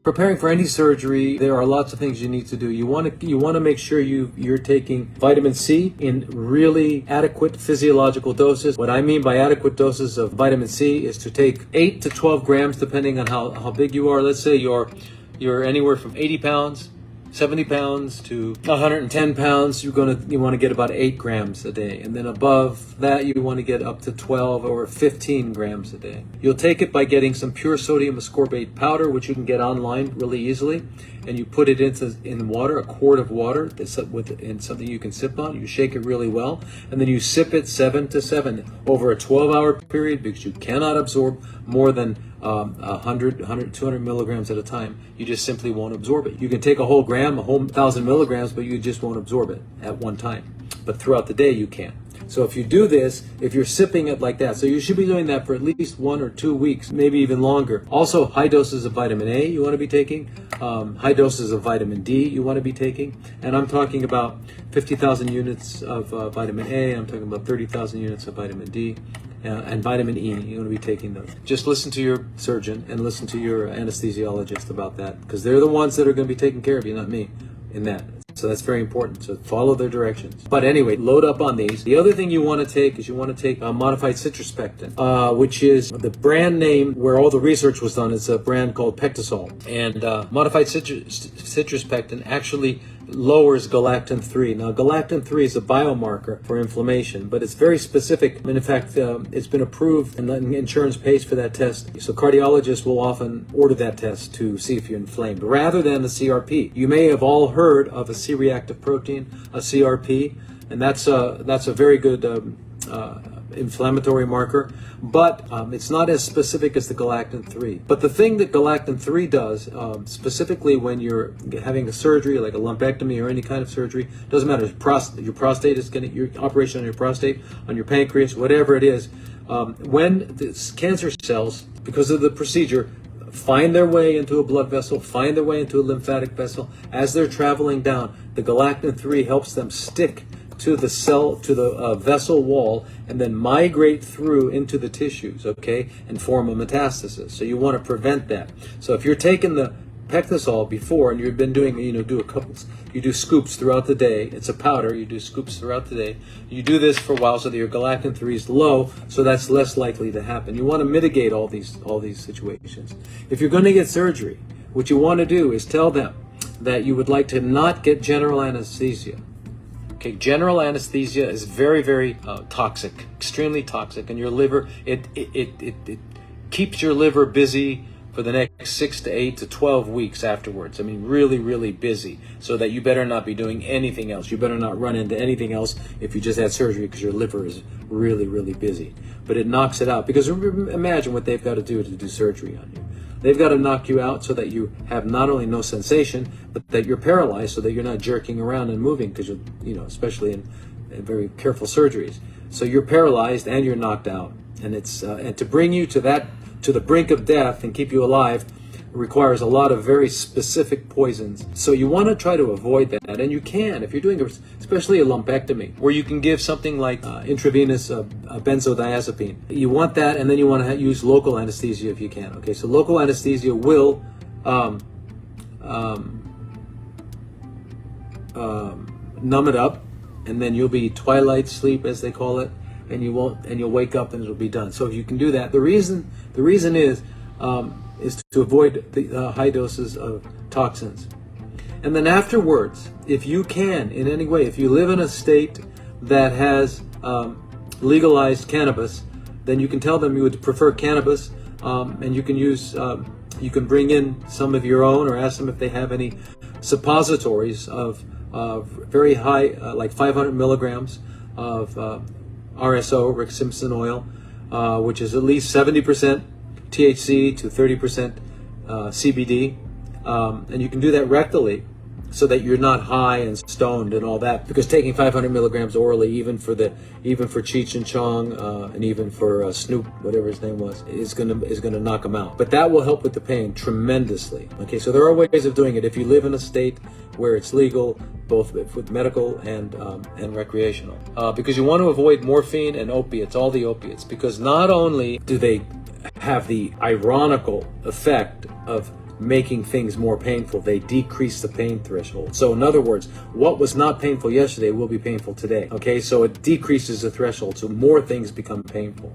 Preparing for any surgery, there are lots of things you need to do. You want to make sure you're taking vitamin C in really adequate physiological doses. What I mean by adequate doses of vitamin C is to take 8 to 12 grams, depending on how big you are. Let's say you're anywhere from 80 pounds, 70 pounds to 110 pounds, you want to get about 8 grams a day. And then above that, you want to get up to 12 or 15 grams a day. You'll take it by getting some pure sodium ascorbate powder, which you can get online really easily. And you put it in water, a quart of water, in something you can sip on. You shake it really well. And then you sip it 7 to 7 over a 12-hour period, because you cannot absorb more than 200 milligrams at a time. You just simply won't absorb it. You can take a whole gram, a whole 1,000 milligrams, but you just won't absorb it at one time. But throughout the day, you can. So if you do this, if you're sipping it like that, so you should be doing that for at least 1 or 2 weeks, maybe even longer. Also, high doses of vitamin A you want to be taking, high doses of vitamin D you want to be taking, and I'm talking about 50,000 units of vitamin A, I'm talking about 30,000 units of vitamin D. And vitamin E, you want to be taking those. Just listen to your surgeon and listen to your anesthesiologist about that, because they're the ones that are going to be taking care of you, not me, in that. So that's very important. So follow their directions. But anyway, load up on these. The other thing you want to take is modified citrus pectin, which is the brand name where all the research was done. It's a brand called Pectisol. And modified citrus pectin actually lowers galactin-3. Now, galactin-3 is a biomarker for inflammation, but it's very specific. And in fact, it's been approved and insurance pays for that test. So cardiologists will often order that test to see if you're inflamed, rather than the CRP. You may have all heard of a C-reactive protein, a CRP, and that's a very good inflammatory marker, but it's not as specific as the galactin-3. But the thing that galactin-3 does, specifically when you're having a surgery like a lumpectomy or any kind of surgery, doesn't matter, your prostate is your operation on your prostate, on your pancreas, whatever it is, when the cancer cells, because of the procedure, find their way into a blood vessel, find their way into a lymphatic vessel, as they're traveling down, the galactin-3 helps them stick to the cell, to the vessel wall, and then migrate through into the tissues, okay, and form a metastasis. So you want to prevent that. So if you're taking the Pectisol before, and you've been doing, you do scoops throughout the day. It's a powder. You do scoops throughout the day. You do this for a while so that your galactin-3 is low, so that's less likely to happen. You want to mitigate all these situations. If you're going to get surgery, what you want to do is tell them that you would like to not get general anesthesia. Okay, general anesthesia is very, very toxic, extremely toxic, and your liver, it keeps your liver busy for the next 6 to 8 to 12 weeks afterwards. I mean, really, really busy, so that you better not be doing anything else. You better not run into anything else if you just had surgery, because your liver is really, really busy. But it knocks it out, because imagine what they've got to do surgery on you. They've got to knock you out so that you have not only no sensation, but that you're paralyzed, so that you're not jerking around and moving, because especially in very careful surgeries. So you're paralyzed and you're knocked out, and it's and to bring you to the brink of death and keep you alive requires a lot of very specific poisons. So you want to try to avoid that, and you can if you're doing especially a lumpectomy, where you can give something like intravenous benzodiazepine. You want that, and then you want to use local anesthesia if you can. Okay, so local anesthesia will numb it up, and then you'll be twilight sleep, as they call it, and you'll wake up and it'll be done. So if you can do that, the reason is to avoid the high doses of toxins. And then afterwards, if you can, in any way, if you live in a state that has legalized cannabis, then you can tell them you would prefer cannabis, and you can you can bring in some of your own, or ask them if they have any suppositories of very high, like 500 milligrams of RSO, Rick Simpson oil, which is at least 70% THC to 30% CBD, and you can do that rectally, so that you're not high and stoned and all that, because taking 500 milligrams orally, even for Cheech and Chong, and even for Snoop, whatever his name was, is gonna knock them out. But that will help with the pain tremendously. Okay, so there are ways of doing it if you live in a state where it's legal, both with medical and recreational, because you want to avoid morphine and opiates, all the opiates, because not only do they have the ironical effect of making things more painful. They decrease the pain threshold. So in other words, what was not painful yesterday will be painful today. Okay, so it decreases the threshold, so more things become painful.